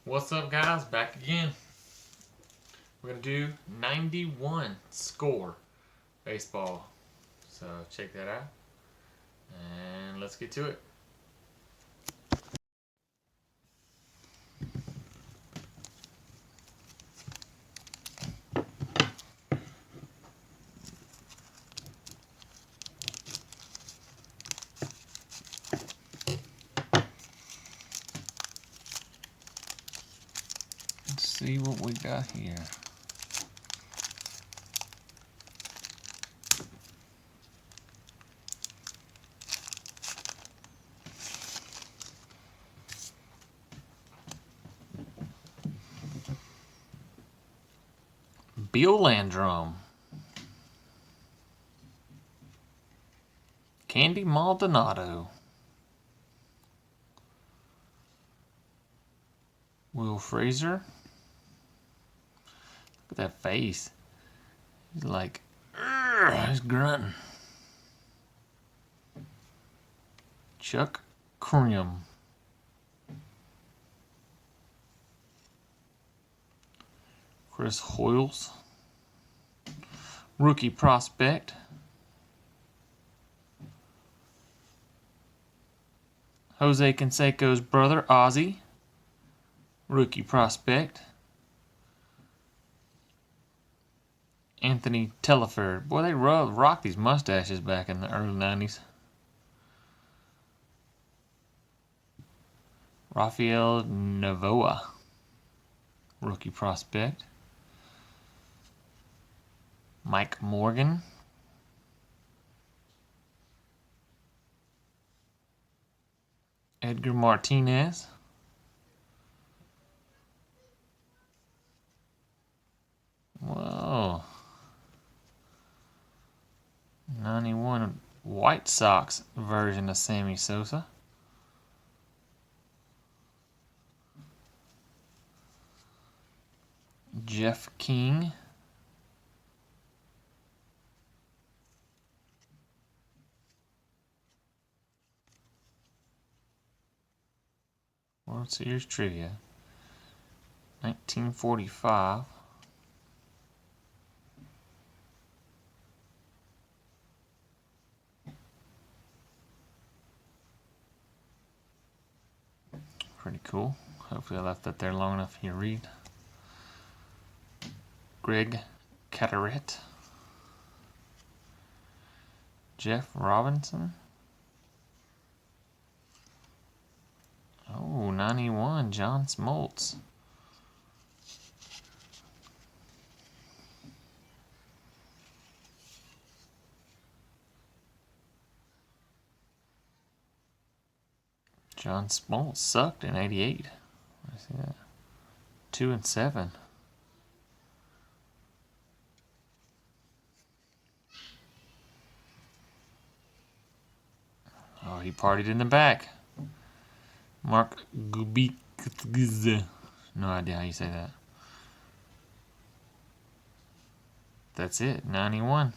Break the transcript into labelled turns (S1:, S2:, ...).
S1: What's up, guys? Back again. We're going to do 91 score baseball. So check that out. And let's get to it. Let's see what we got here. Bill Landrum. Candy Maldonado. Will Frazier. Look at that face. He's like, he's grunting. Chuck Crum. Chris Hoyles. Rookie prospect. Jose Canseco's brother, Ozzie. Rookie prospect. Anthony Teleford. Boy, they rocked these mustaches back in the early 90s. Rafael Novoa. Rookie prospect. Mike Morgan. Edgar Martinez. Whoa. 91 White Sox version of Sammy Sosa. Jeff King. World Series Trivia. 1945. Pretty cool. Hopefully I left that there long enough for you to read. Greg Carteret. Jeff Robinson. Oh, 91 John Smoltz. John Smoltz sucked in 88. I see that. 2-7. Oh, he partied in the back. Mark Gubik. No idea how you say that. That's it. 91.